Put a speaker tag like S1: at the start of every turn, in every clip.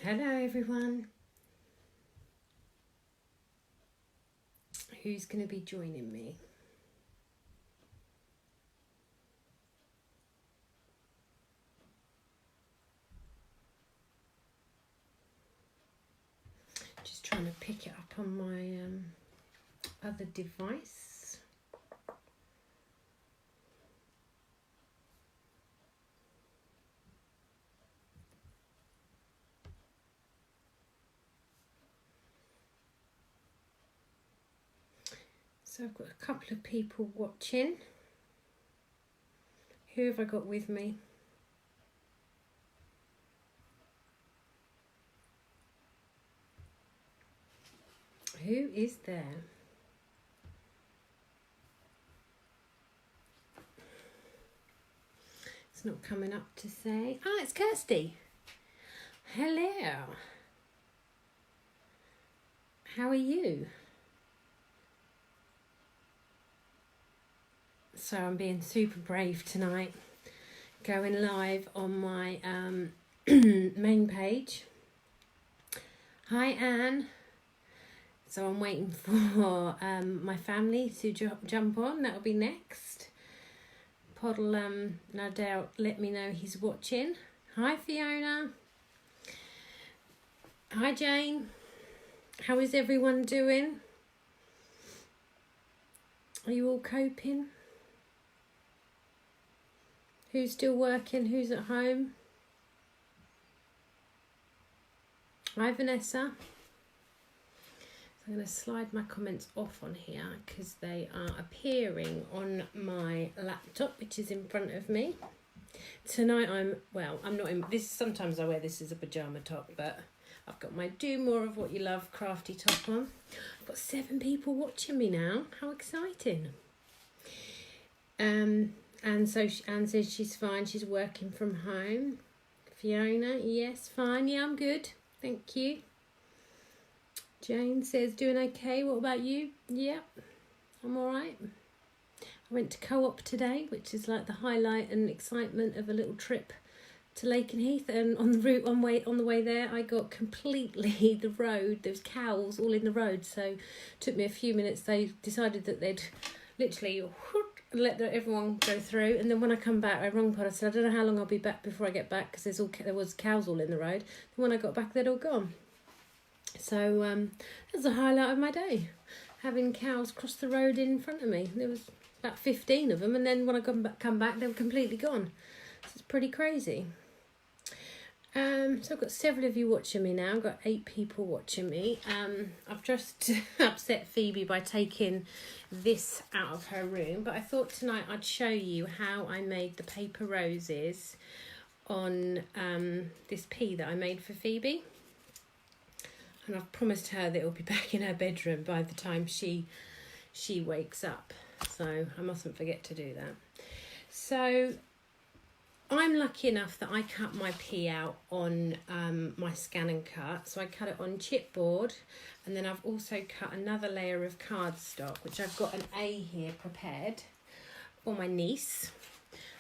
S1: Hello everyone. Who's going to be joining me? Just trying to pick it up on my other device. So I've got a couple of people watching. Who have I got with me? Who is there? It's not coming up to say. Ah, it's Kirsty. Hello. How are you? So I'm being super brave tonight, going live on my main page. Hi Anne. So I'm waiting for my family to jump on. That'll be next. Pod'll no doubt let me know he's watching. Hi Fiona. Hi Jane. How is everyone doing? Are you all coping? Who's still working? Who's at home? Hi Vanessa. I'm going to slide my comments off on here because they are appearing on my laptop, which is in front of me. Tonight I'm not in this. Sometimes I wear this as a pajama top, but I've got my Do More of What You Love crafty top on. I've got 7 people watching me now. How exciting. And so Anne says she's fine. She's working from home. Fiona, yes, fine. Yeah, I'm good. Thank you. Jane says, doing okay. What about you? Yeah, I'm all right. I went to Co-op today, which is like the highlight and excitement of a little trip to Lakenheath. And on the way there, I got completely the road. There was cows all in the road, so it took me a few minutes. They decided that they'd literally let everyone go through, and then when I come back, I rung Pod. I said, I don't know how long I'll be back before I get back because there was cows all in the road. And when I got back, they'd all gone. So that's a highlight of my day, having cows cross the road in front of me. There was about 15 of them, and then when I come back, they were completely gone. So it's pretty crazy. So I've got several of you watching me now. I've got 8 people watching me. I've just upset Phoebe by taking this out of her room, but I thought tonight I'd show you how I made the paper roses on this pea that I made for Phoebe. And I've promised her that it'll be back in her bedroom by the time she wakes up. So I mustn't forget to do that. So I'm lucky enough that I cut my pea out on my scan and cut. So I cut it on chipboard, and then I've also cut another layer of cardstock, which I've got an A here prepared for my niece.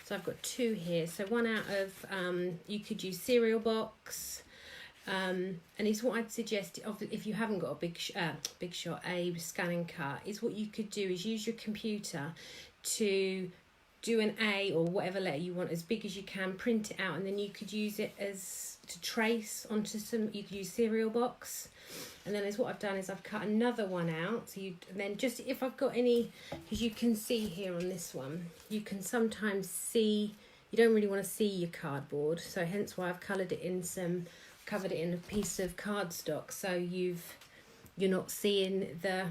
S1: So I've got 2 here. So one out of, you could use cereal box. And it's what I'd suggest if you haven't got a big shot, a scan and cut, is what you could do is use your computer to do an A or whatever letter you want as big as you can, print it out, and then you could use it as to trace onto some. You could use cereal box, and then as what I've done is I've cut another one out. So and then just if I've got any, because you can see here on this one, you can sometimes see. You don't really want to see your cardboard, so hence why I've covered it in a piece of cardstock, so you're not seeing the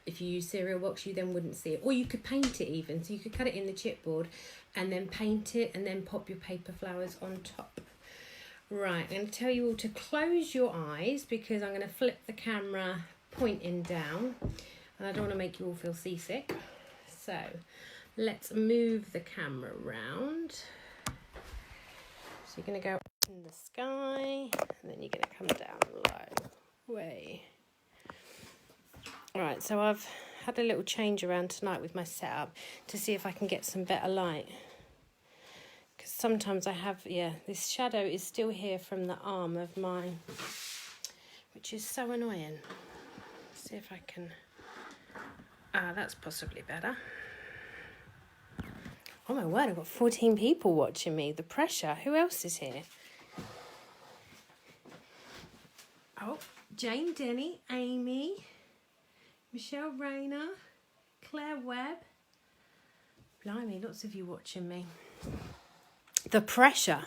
S1: if you use cereal box, you then wouldn't see it. Or you could paint it even, so you could cut it in the chipboard and then paint it and then pop your paper flowers on top. Right, I'm going to tell you all to close your eyes because I'm going to flip the camera pointing down and I don't want to make you all feel seasick. So let's move the camera around. So you're going to go in the sky, and then you're going to come down low. Way. Alright, so I've had a little change around tonight with my setup to see if I can get some better light. Because sometimes I have, yeah, this shadow is still here from the arm of mine, which is so annoying. Let's see if I can, that's possibly better. Oh my word, I've got 14 people watching me. The pressure. Who else is here? Oh, Jane Denny, Amy, Michelle Rayner, Claire Webb. Blimey, lots of you watching me. The pressure.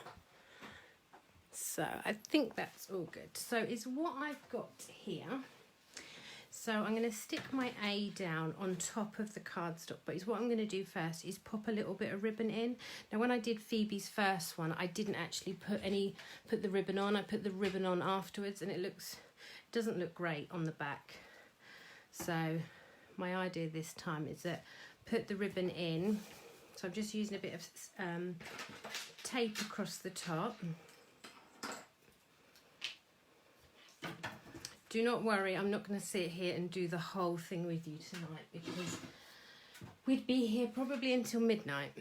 S1: So I think that's all good. So is what I've got here. So I'm going to stick my A down on top of the cardstock, but what I'm going to do first is pop a little bit of ribbon in. Now when I did Phoebe's first one, I didn't actually put the ribbon on. I put the ribbon on afterwards, and it doesn't look great on the back. So my idea this time is that put the ribbon in. So I'm just using a bit of tape across the top. Do not worry, I'm not going to sit here and do the whole thing with you tonight, because we'd be here probably until midnight.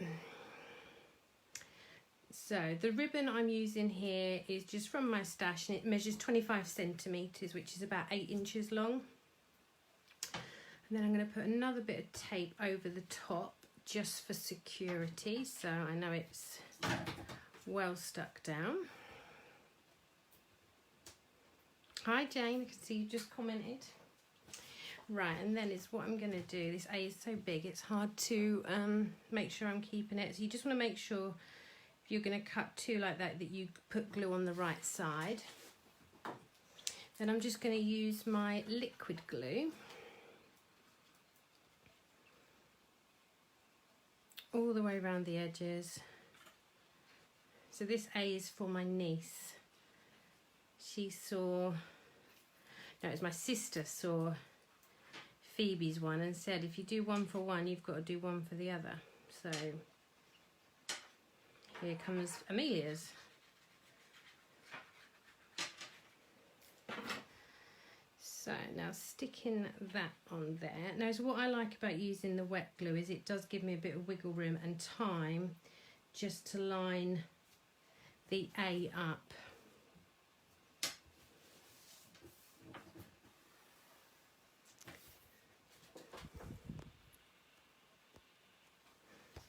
S1: So the ribbon I'm using here is just from my stash, and it measures 25 centimetres, which is about 8 inches long. And then I'm going to put another bit of tape over the top just for security, so I know it's well stuck down. Hi Jane, I can see you just commented. Right, and then is what I'm going to do. This A is so big, it's hard to make sure I'm keeping it. So you just want to make sure if you're going to cut two like that, that you put glue on the right side. Then I'm just going to use my liquid glue all the way around the edges. So this A is for my niece. She saw, no, it was my sister saw Phoebe's one and said, if you do one for one, you've got to do one for the other. So here comes Amelia's. So now sticking that on there. Now, so what I like about using the wet glue is it does give me a bit of wiggle room and time just to line the A up.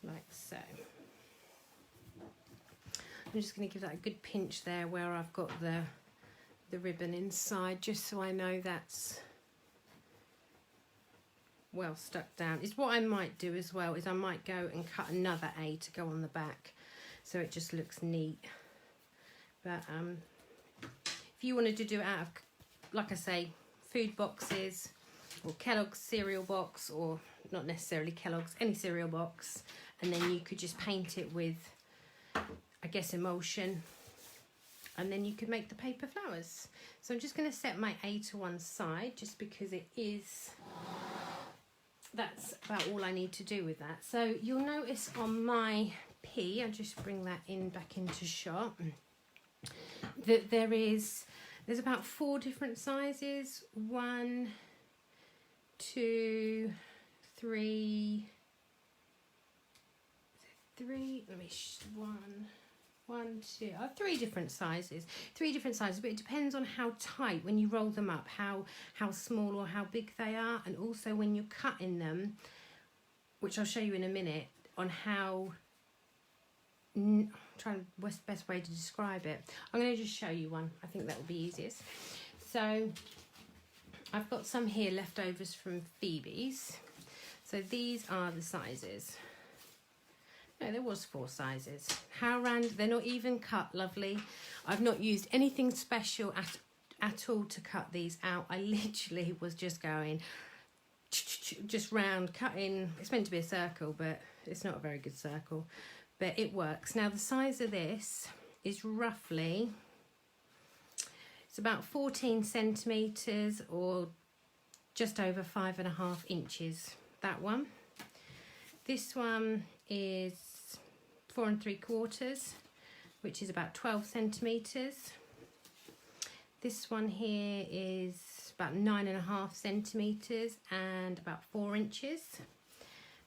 S1: Like so. I'm just going to give that a good pinch there where I've got the ribbon inside, just so I know that's well stuck down. Is what I might do as well is I might go and cut another A to go on the back, so it just looks neat. But if you wanted to do it out of, like I say, food boxes or Kellogg's cereal box, or not necessarily Kellogg's, any cereal box, and then you could just paint it with, I guess, emulsion, and then you could make the paper flowers. So I'm just going to set my A to one side, just because that's about all I need to do with that. So you'll notice on my P, I'll just bring that back into shot, that there's about 4 different sizes. 1, 2, 3, let me, 1, 2, 3 different sizes. 3 different sizes, but it depends on how tight, when you roll them up, how small or how big they are, and also when you're cutting them, which I'll show you in a minute, on how, what's the best way to describe it. I'm going to just show you one. I think that will be easiest. So I've got some here leftovers from Phoebe's. So these are the sizes. No, there was 4 sizes. How random. They're not even cut, lovely. I've not used anything special at all to cut these out. I literally was just going, just round, cutting. It's meant to be a circle, but it's not a very good circle. But it works. Now, the size of this is roughly, it's about 14 centimetres or just over 5.5 inches, that one. This one is 4 3/4, which is about 12 centimetres. This one here is about 9.5 centimetres and about 4 inches.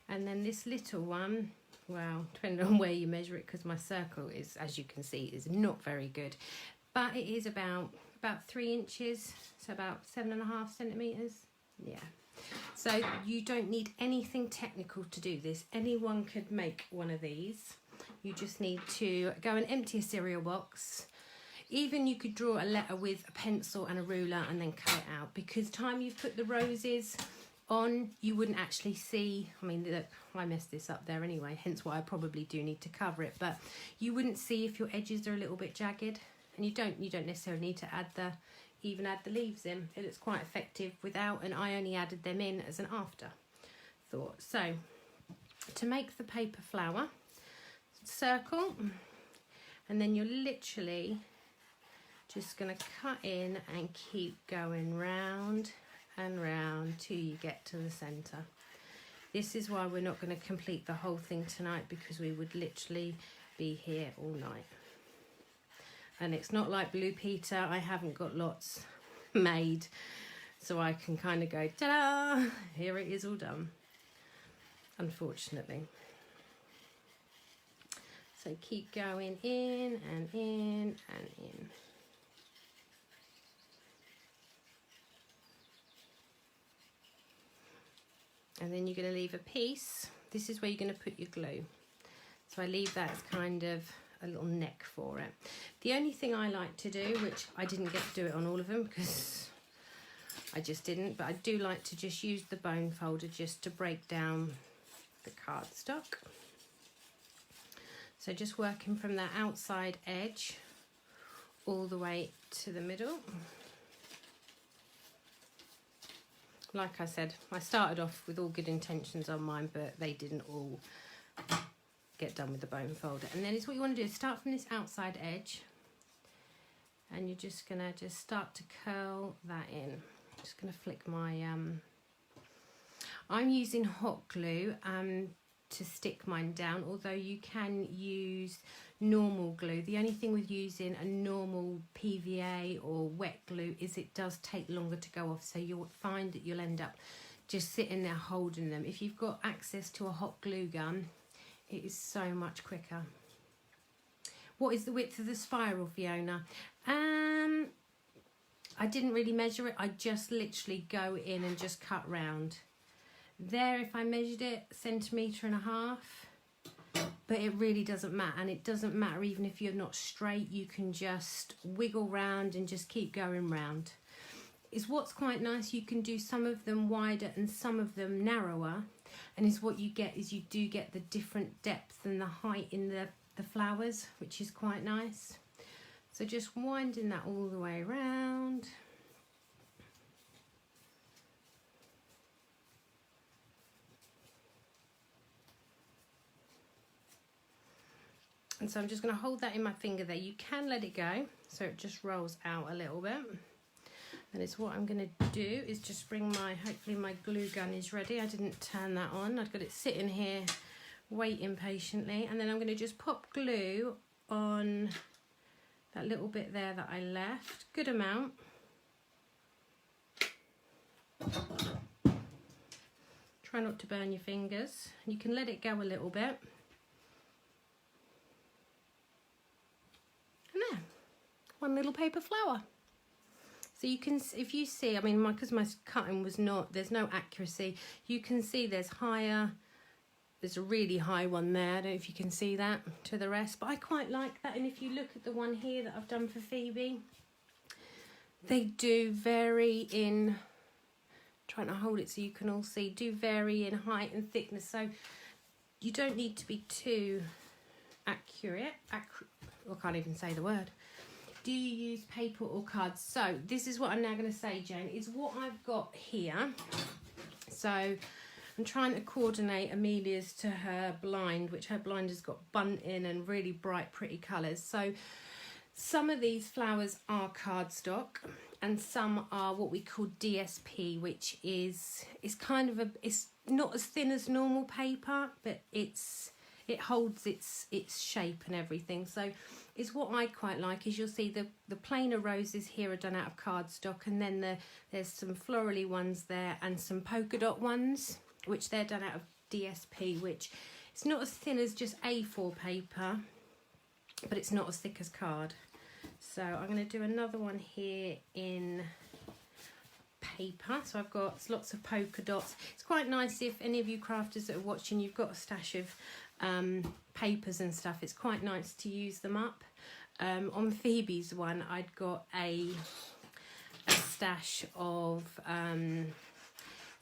S1: And then this little one well, depending on where you measure it, because my circle is, as you can see, is not very good, but it is about 3 inches, so about 7.5 centimeters. Yeah. So you don't need anything technical to do this. Anyone could make one of these. You just need to go and empty a cereal box. Even you could draw a letter with a pencil and a ruler and then cut it out, because time you've put the roses on, you wouldn't actually see. I mean, look, I messed this up there anyway, hence why I probably do need to cover it, but you wouldn't see if your edges are a little bit jagged, and you don't necessarily need to even add the leaves in. It looks quite effective without, and I only added them in as an afterthought. So to make the paper flower, circle, and then you're literally just going to cut in and keep going round and round till you get to the centre. This is why we're not going to complete the whole thing tonight, because we would literally be here all night. And it's not like Blue Peter, I haven't got lots made, so I can kind of go, ta-da, here it is all done, unfortunately. So keep going in and in and in. And then you're going to leave a piece. This is where you're going to put your glue. So I leave that as kind of a little neck for it. The only thing I like to do, which I didn't get to do it on all of them because I just didn't, but I do like to just use the bone folder just to break down the cardstock. So just working from that outside edge all the way to the middle. Like I said, I started off with all good intentions on mine, but they didn't all get done with the bone folder. And then it's what you want to do is start from this outside edge, and you're just gonna start to curl that in. I'm just gonna flick my I'm using hot glue to stick mine down, although you can use normal glue. The only thing with using a normal PVA or wet glue is it does take longer to go off, so you'll find that you'll end up just sitting there holding them. If you've got access to a hot glue gun, it is so much quicker. What is the width of the spiral, Fiona? I didn't really measure it. I just literally go in and just cut round. There, if I measured it, 1.5 centimeters, but it really doesn't matter, and it doesn't matter even if you're not straight. You can just wiggle round and just keep going round. Is what's quite nice. You can do some of them wider and some of them narrower, and is what you get is you do get the different depth and the height in the flowers, which is quite nice. So just winding that all the way around. And so I'm just going to hold that in my finger there. You can let it go so it just rolls out a little bit. And it's what I'm going to do is just bring my, hopefully my glue gun is ready. I didn't turn that on. I've got it sitting here waiting patiently. And then I'm going to just pop glue on that little bit there that I left. Good amount. Try not to burn your fingers. You can let it go a little bit. One little paper flower. So you can, if you see, I mean, because my cutting was not, there's no accuracy, you can see there's a really high one there. I don't know if you can see that to the rest, but I quite like that. And if you look at the one here that I've done for Phoebe, they do vary in, trying to hold it so you can all see, do vary in height and thickness. So you don't need to be too accurate. I can't even say the word. Do you use paper or cards? So this is what I'm now going to say, Jane, is what I've got here. So I'm trying to coordinate Amelia's to her blind, which her blind has got bunting and really bright, pretty colours. So some of these flowers are cardstock and some are what we call DSP, which is kind of it's not as thin as normal paper, but it holds its shape and everything. So is what I quite like is you'll see the plainer roses here are done out of cardstock, and then there's some florally ones there and some polka dot ones, which they're done out of DSP, which It's not as thin as just A4 paper, but it's not as thick as card. So I'm going to do another one here in paper. So I've got lots of polka dots. It's quite nice if any of you crafters that are watching, you've got a stash of papers and stuff. It's quite nice to use them up. On Phoebe's one, I'd got a stash of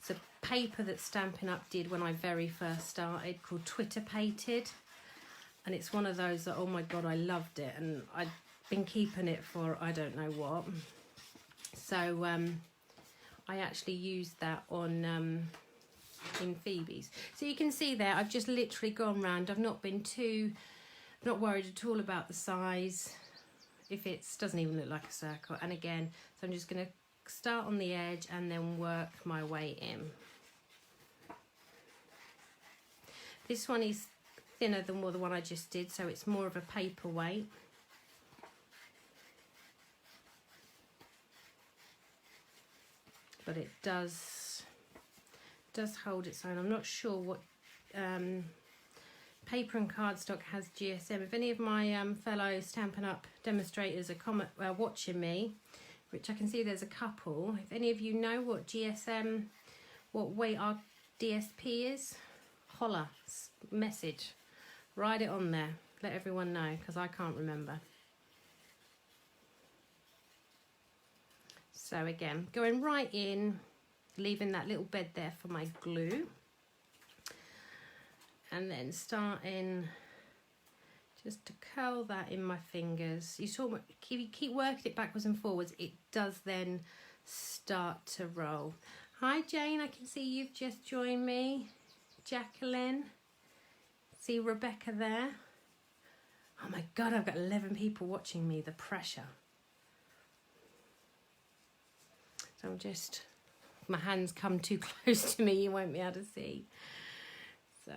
S1: it's a paper that Stampin' Up did when I very first started, called Twitter Pated, and it's one of those that, oh my god, I loved it, and I'd been keeping it for I don't know what. So I actually used that on in Phoebe's. So you can see there, I've just literally gone round. I've not worried at all about the size. If it doesn't even look like a circle. And again, so I'm just going to start on the edge and then work my way in. This one is thinner than the one I just did, so it's more of a paperweight. But it does hold its own. I'm not sure what paper and cardstock has GSM. If any of my fellow Stampin' Up demonstrators are watching me, which I can see there's a couple, if any of you know what GSM, what weight our DSP is, holler, message, write it on there, let everyone know, because I can't remember. So again, going right in, leaving that little bed there for my glue. And then starting just to curl that in my fingers. You saw, if you keep working it backwards and forwards, it does then start to roll. Hi Jane, I can see you've just joined me. Jacqueline, see Rebecca there. Oh my god, I've got 11 people watching me, the pressure. So I'm just, if my hands come too close to me, you won't be able to see. So,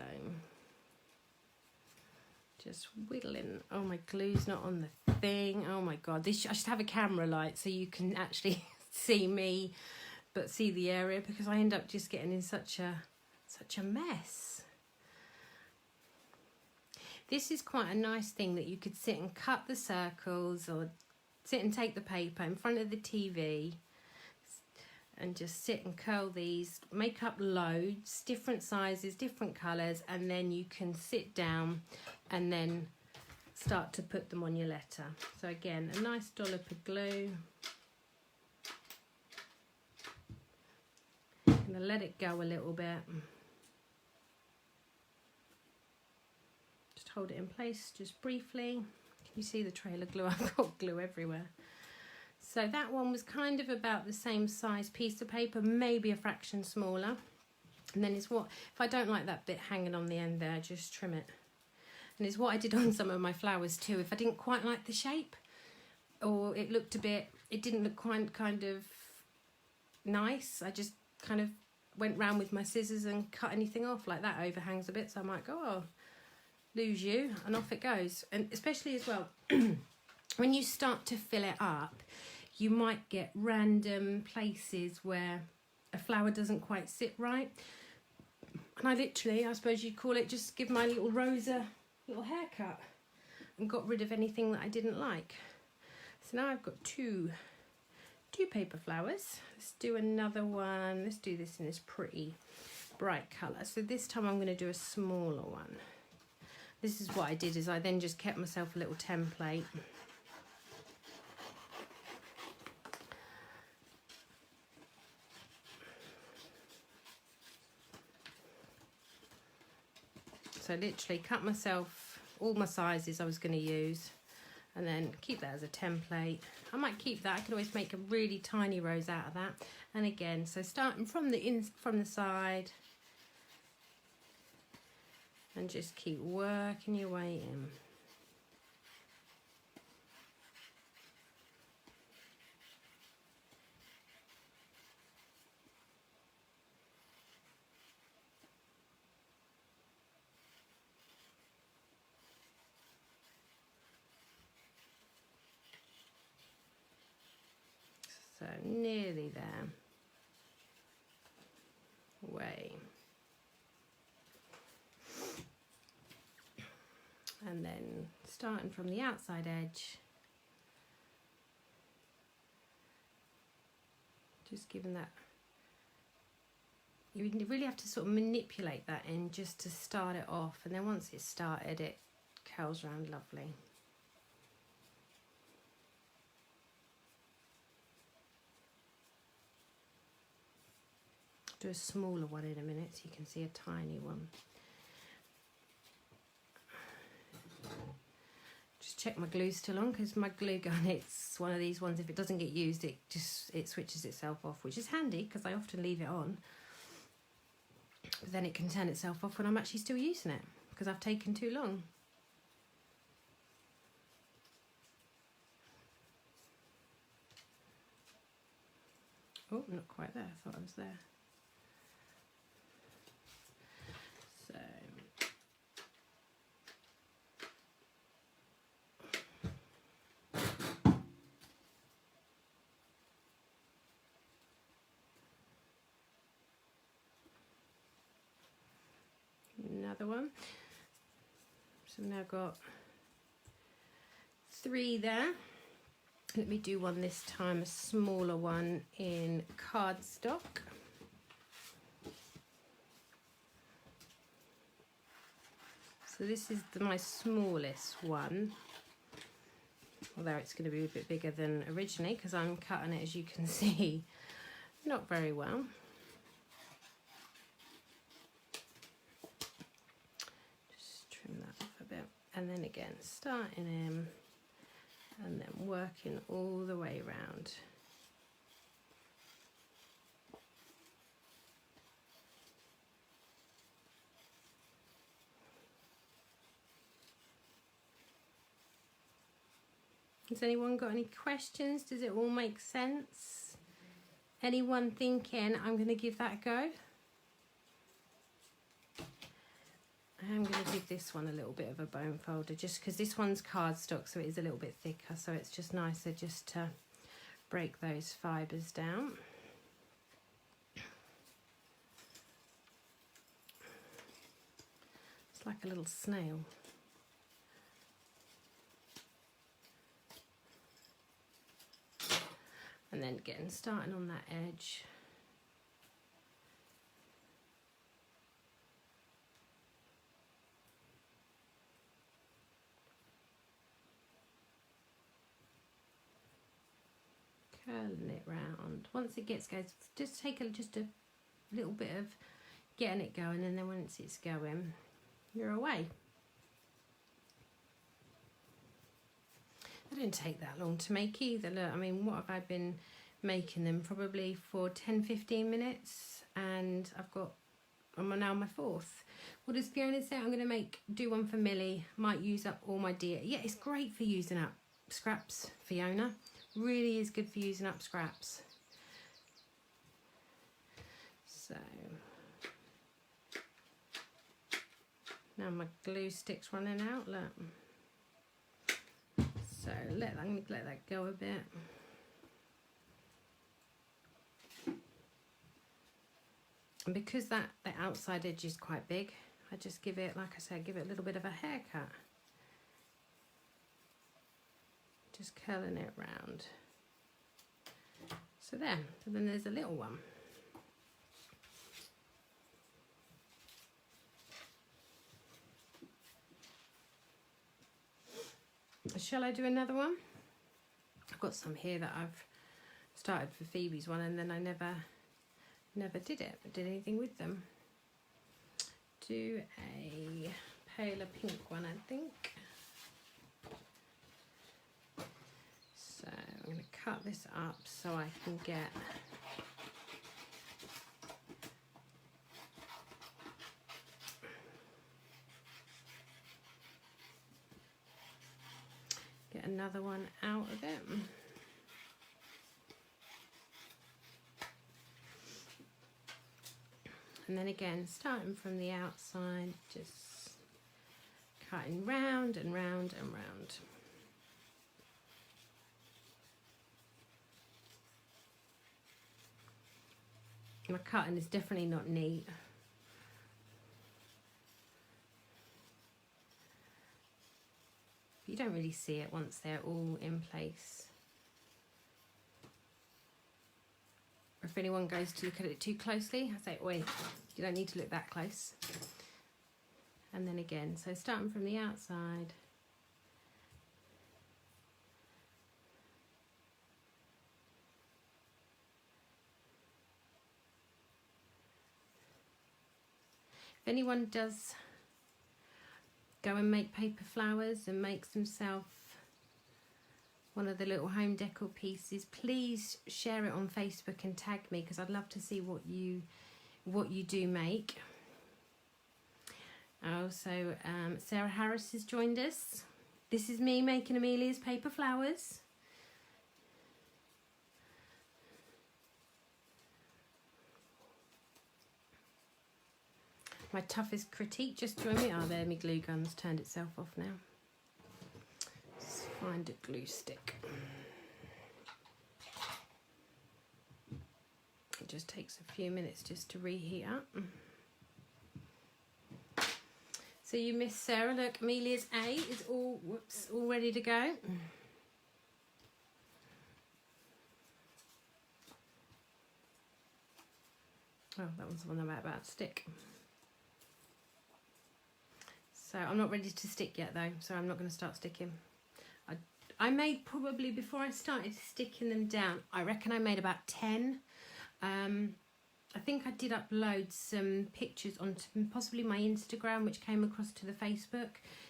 S1: just wiggling. Oh, my glue's not on the thing. Oh my god, I should have a camera light so you can actually see me, but see the area, because I end up just getting in such a mess. This is quite a nice thing that you could sit and cut the circles, or sit and take the paper in front of the TV. And just sit and curl these, make up loads, different sizes, different colours, and then you can sit down and then start to put them on your letter. So again, a nice dollop of glue. I'm going to let it go a little bit. Just hold it in place just briefly. Can you see the trail of glue? I've got glue everywhere. So that one was kind of about the same size piece of paper, maybe a fraction smaller. And then it's what, if I don't like that bit hanging on the end there, just trim it. And it's what I did on some of my flowers too. If I didn't quite like the shape, or it looked a bit, it didn't look quite kind of nice, I just kind of went round with my scissors and cut anything off. Like that overhangs a bit, so I might go, oh, lose you, and off it goes. And especially as well, when you start to fill it up, you might get random places where a flower doesn't quite sit right. And I literally, I suppose you'd call it, just give my little rose a little haircut and got rid of anything that I didn't like. So now I've got two paper flowers. Let's do another one. Let's do this in this pretty bright colour. So this time I'm going to do a smaller one. This is what I did, is I then just kept myself a little template. So literally cut myself all my sizes I was going to use, and then keep that as a template. I might keep that. I could always make a really tiny rose out of that. And again, so starting from the side, and just keep working your way in. So nearly there. Way. starting from the outside edge, just giving that, you really have to sort of manipulate that in just to start it off, and then once it's started it curls around lovely. Do a smaller one in a minute so you can see a tiny one. Just check my glue's still on, because my glue gun, it's one of these ones, if it doesn't get used it switches itself off, which is handy because I often leave it on, but then it can turn itself off when I'm actually still using it because I've taken too long. Oh, not quite there, I thought I was there. So another one. So I've now got 3 there. Let me do one this time, a smaller one in cardstock. So this is my smallest one, although it's going to be a bit bigger than originally because I'm cutting it, as you can see, not very well. Just trim that off a bit, and then again starting in and then working all the way around. Has anyone got any questions? Does it all make sense? Anyone thinking, I'm going to give that a go? I'm going to give this one a little bit of a bone folder, just because this one's cardstock, so it is a little bit thicker, so it's just nicer just to break those fibres down. It's like a little snail. And then again, starting on that edge. Curling it round. Once it gets going, just take just a little bit of getting it going, and then once it's going, you're away. They don't take that long to make either. Look, I mean, what have I been making them? Probably for 10-15 minutes, and I'm now on my 4th. What does Fiona say? I'm going to do one for Millie. Might use up all my dear. Yeah, it's great for using up scraps, Fiona. Really is good for using up scraps. So now my glue stick's running out, look. So I'm going to let that go a bit. And because the outside edge is quite big, I just give it, like I said, give it a little bit of a haircut. Just curling it round. So there, so then there's a little one. Shall I do another one? I've got some here that I've started for Phoebe's one, and then I never did anything with them. Do a paler pink one, I think. So I'm going to cut this up so I can get another one out of it. And then again, starting from the outside, just cutting round and round and round. My cutting is definitely not neat. But you don't really see it once they're all in place. If anyone goes to look at it too closely, I say, wait, you don't need to look that close. And then again, so starting from the outside. If anyone does go and make paper flowers and makes themselves one of the little home decor pieces, please share it on Facebook and tag me, because I'd love to see what you do make. Also, Sarah Harris has joined us. This is me making Amelia's paper flowers. My toughest critique just joined me. Oh, there, my glue gun's turned itself off now. Let's find a glue stick. It just takes a few minutes just to reheat up. So you missed Sarah. Look, Amelia's A is all ready to go. Oh, that one's the one I'm about to stick. So I'm not ready to stick yet though, so I'm not going to start sticking. I made probably, before I started sticking them down, I reckon I made about 10. I think I did upload some pictures onto possibly my Instagram, which came across to the Facebook,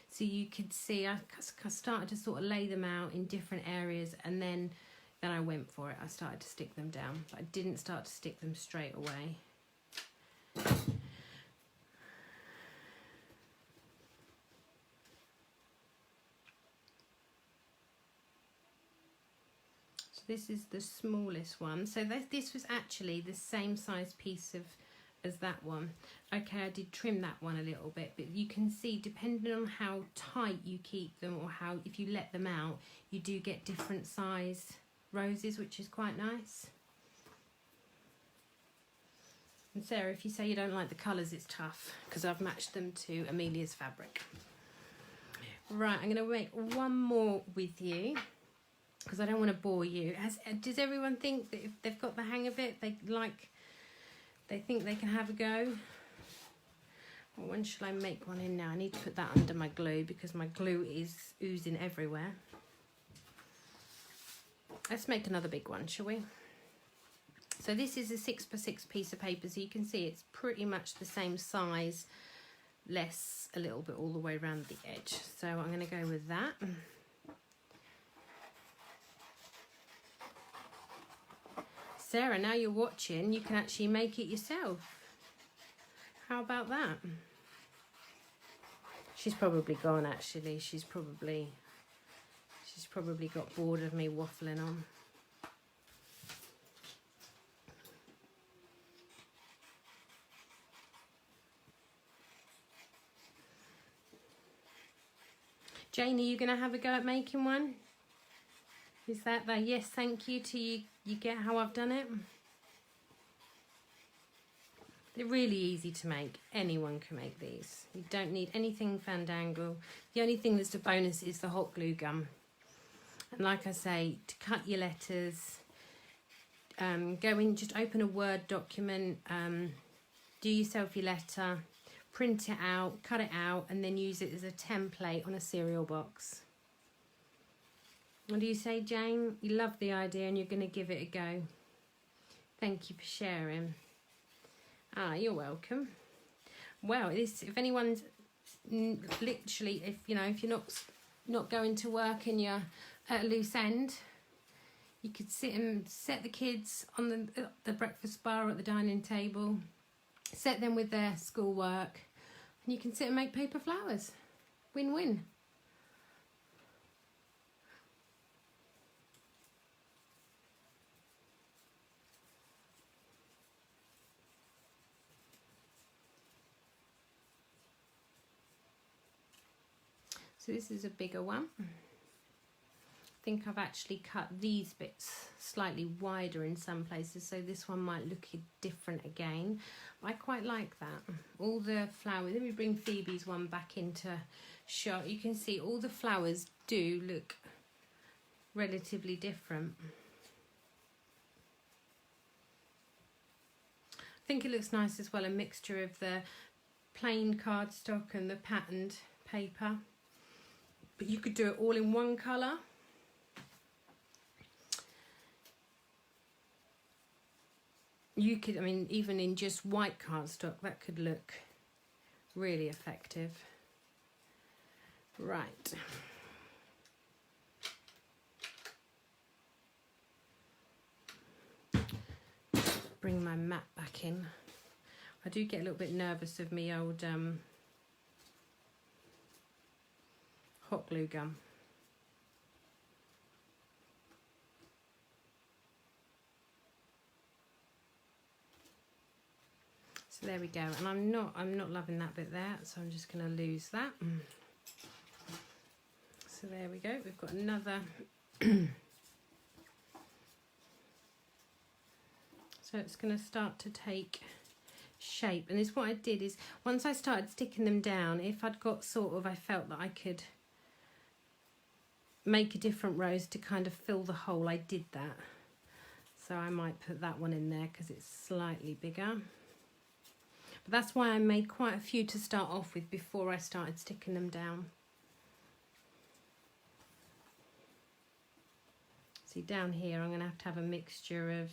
S1: so you could see. I started to sort of lay them out in different areas, and then I went for it. I started to stick them down, but I didn't start to stick them straight away. This is the smallest one, so this was actually the same size piece as that one. Okay, I did trim that one a little bit, but you can see, depending on how tight you keep them, or how, if you let them out, you do get different size roses, which is quite nice. And Sarah, if you say you don't like the colours, it's tough, because I've matched them to Amelia's fabric. Right, I'm going to make one more with you, because I don't want to bore you. Does everyone think that if they've got the hang of it, they think they can have a go? Well, when shall I make one in now? I need to put that under my glue, because my glue is oozing everywhere. Let's make another big one, shall we? So this is a 6x6 piece of paper, so you can see it's pretty much the same size, less a little bit all the way around the edge. So I'm going to go with that. Sarah, now you're watching, you can actually make it yourself. How about that? She's probably gone, actually. She's probably got bored of me waffling on. Jane, are you going to have a go at making one? Is that there? Yes, thank you. To you. You get how I've done it? They're really easy to make. Anyone can make these. You don't need anything fandangle. The only thing that's a bonus is the hot glue gun. And like I say, to cut your letters, go in, just open a Word document, do yourself your letter, print it out, cut it out, and then use it as a template on a cereal box. What do you say, Jane? You love the idea and you're going to give it a go. Thank you for sharing. Ah, you're welcome. Well, if anyone's literally, if you're not going to work and you're at a loose end, you could sit and set the kids on the breakfast bar at the dining table, set them with their schoolwork, and you can sit and make paper flowers. Win-win. So this is a bigger one. I think I've actually cut these bits slightly wider in some places, so this one might look different again. I quite like that. All the flowers, let me bring Phoebe's one back into shot. You can see all the flowers do look relatively different. I think it looks nice as well, a mixture of the plain cardstock and the patterned paper. But you could do it all in one colour. You could, I mean, even in just white cardstock, that could look really effective. Right. Bring my mat back in. I do get a little bit nervous of me old hot glue gun. So there we go, and I'm not loving that bit there, so I'm just going to lose that. So there we go, we've got another. So it's going to start to take shape, and this, what I did is once I started sticking them down, if I'd got sort of, I felt that I could make a different rose to kind of fill the hole, I did that. So I might put that one in there because it's slightly bigger. But that's why I made quite a few to start off with before I started sticking them down. See, down here I'm going to have a mixture of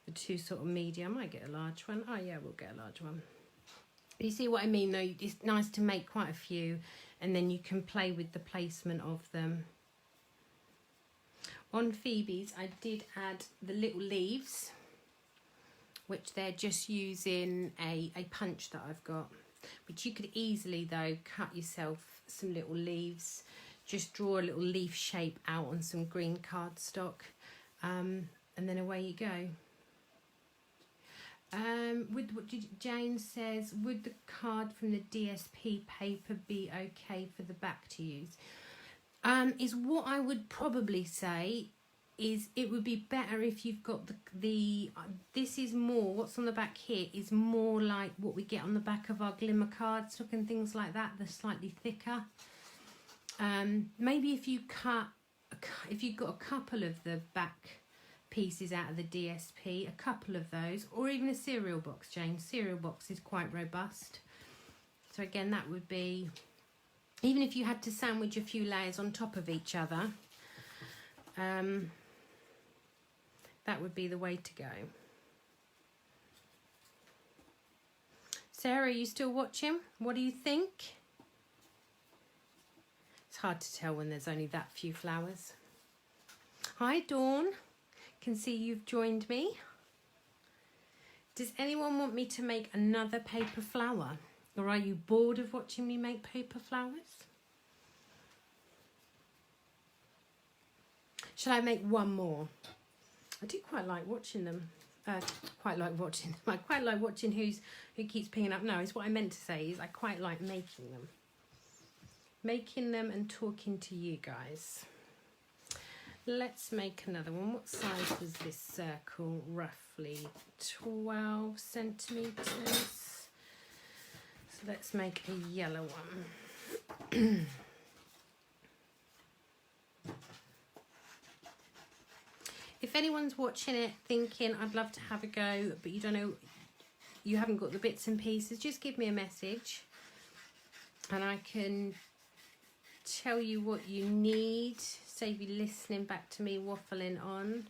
S1: the two sort of medium. I might get a large one. Oh yeah, we'll get a large one. You see what I mean though? It's nice to make quite a few and then you can play with the placement of them. On Phoebe's I did add the little leaves, which they're just using a punch that I've got. But you could easily though cut yourself some little leaves. Just draw a little leaf shape out on some green cardstock, and then away you go. Jane says, would the card from the DSP paper be okay for the back to use? Is what I would probably say is it would be better if you've got this is more, what's on the back here is more like what we get on the back of our glimmer cardstock and things like that. They're slightly thicker. Maybe if you if you've got a couple of the back pieces out of the DSP, a couple of those, or even a cereal box, Jane. Cereal box is quite robust. So again, that would be, even if you had to sandwich a few layers on top of each other, that would be the way to go. Sarah, are you still watching? What do you think? It's hard to tell when there's only that few flowers. Hi Dawn, can see you've joined me. Does anyone want me to make another paper flower? Or are you bored of watching me make paper flowers? Shall I make one more? I do quite like watching them. I quite like watching who keeps pinging up. No, it's what I meant to say is I quite like making them. Making them and talking to you guys. Let's make another one. What size was this circle? Roughly 12 centimetres. So let's make a yellow one. If anyone's watching it thinking I'd love to have a go, but you don't know, you haven't got the bits and pieces, just give me a message and I can tell you what you need. Save you listening back to me waffling on.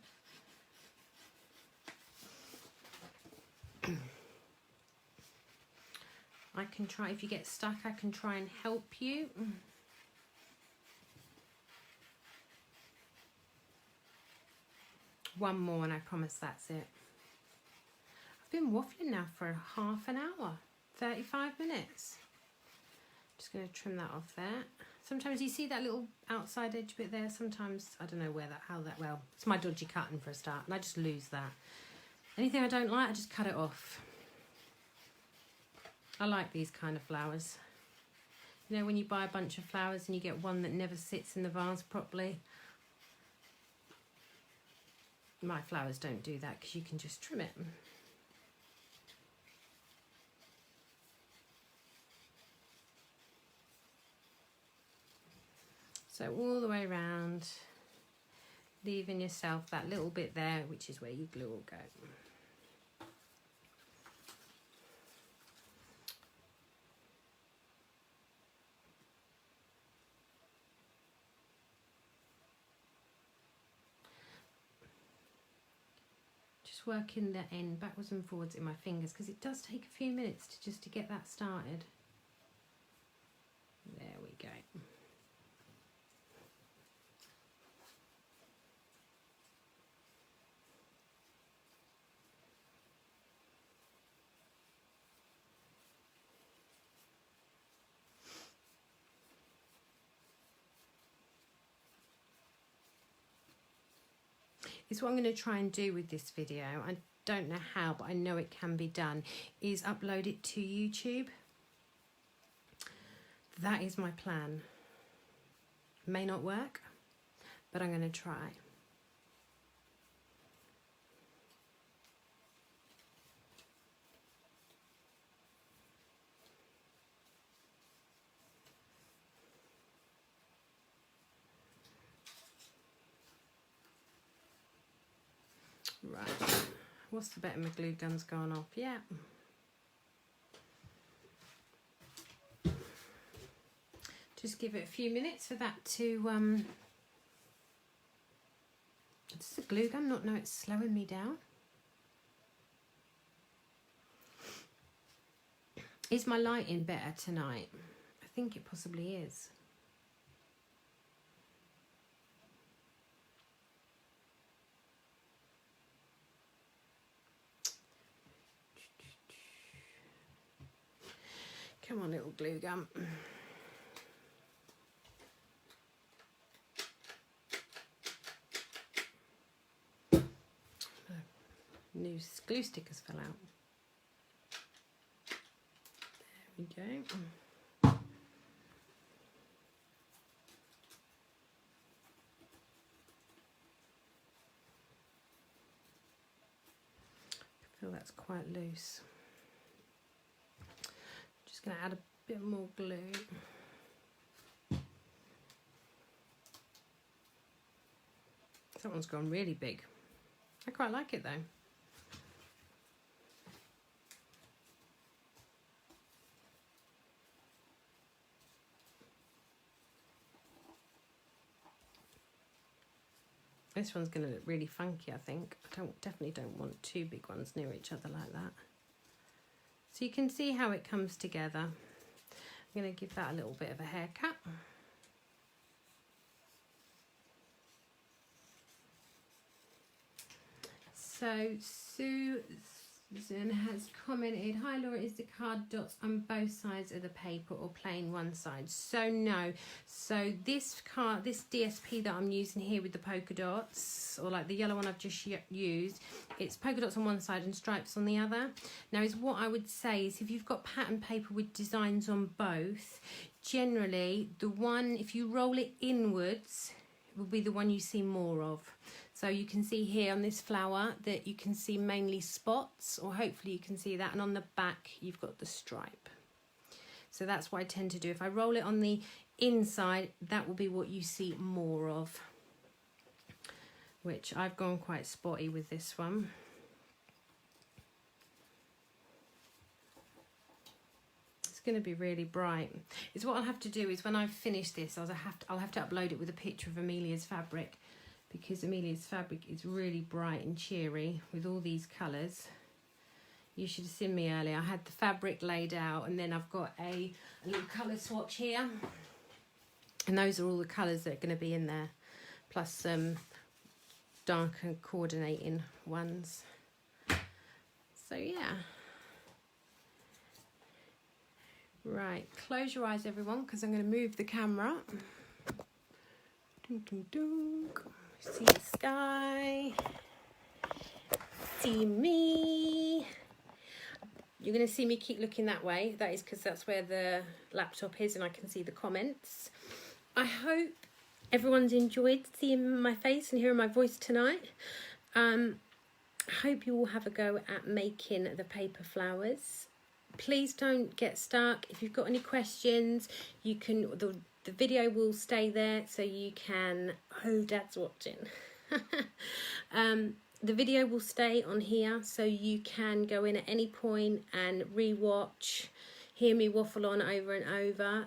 S1: I can try, if you get stuck, I can try and help you. One more and I promise that's it. I've been waffling now for half an hour, 35 minutes. Just going to trim that off there. Sometimes you see that little outside edge bit there. Sometimes I don't know well, it's my dodgy cutting for a start and I just lose that. Anything I don't like, I just cut it off. I like these kind of flowers. You know when you buy a bunch of flowers and you get one that never sits in the vase properly? My flowers don't do that because you can just trim it. So So all the way around, leaving yourself that little bit there, which is where your glue will go. Just working the end backwards and forwards in my fingers, because it does take a few minutes to get that started. There we go. Is what I'm going to try and do with this video. I don't know how, but I know it can be done, is upload it to YouTube. That is my plan. May not work, but I'm going to try. Right, what's the bet? My glue gun's gone off. Yeah. Just give it a few minutes for that to does the glue gun not know it's slowing me down? Is my lighting better tonight? I think it possibly is. Come on, little glue gun. New glue stickers fell out. There we go. I feel that's quite loose. Just going to add a bit more glue. That one's gone really big. I quite like it though. This one's going to look really funky, I think. I definitely don't want two big ones near each other like that. So you can see how it comes together. I'm going to give that a little bit of a haircut. So Susan has commented, hi Laura, is the card dots on both sides of the paper or plain one side? So no. So this card, this DSP that I'm using here with the polka dots, or like the yellow one I've just used, it's polka dots on one side and stripes on the other. Now is what I would say is if you've got pattern paper with designs on both, generally the one, if you roll it inwards, will be the one you see more of. So you can see here on this flower that you can see mainly spots, or hopefully you can see that, and on the back you've got the stripe. So that's what I tend to do. If I roll it on the inside, that will be what you see more of, which I've gone quite spotty with this one. It's going to be really bright. Is what I'll have to do is when I finish this, I'll have to upload it with a picture of Amelia's fabric, because Amelia's fabric is really bright and cheery with all these colours. You should have seen me earlier. I had the fabric laid out, and then I've got a little colour swatch here. And those are all the colours that are going to be in there, plus some darker coordinating ones. So yeah. Right, close your eyes everyone, because I'm going to move the camera. Dun, dun, dun. See the sky, see me. You're going to see me keep looking that way. That is because that's where the laptop is and I can see the comments. I hope everyone's enjoyed seeing my face and hearing my voice tonight. I hope you all have a go at making the paper flowers. Please don't get stuck. If you've got any questions, you can, The video will stay there so you can... Oh, Dad's watching. The video will stay on here so you can go in at any point and re-watch, hear me waffle on over and over.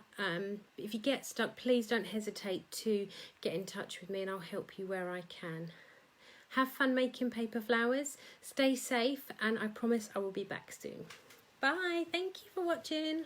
S1: If you get stuck, please don't hesitate to get in touch with me and I'll help you where I can. Have fun making paper flowers, stay safe, and I promise I will be back soon. Bye, thank you for watching.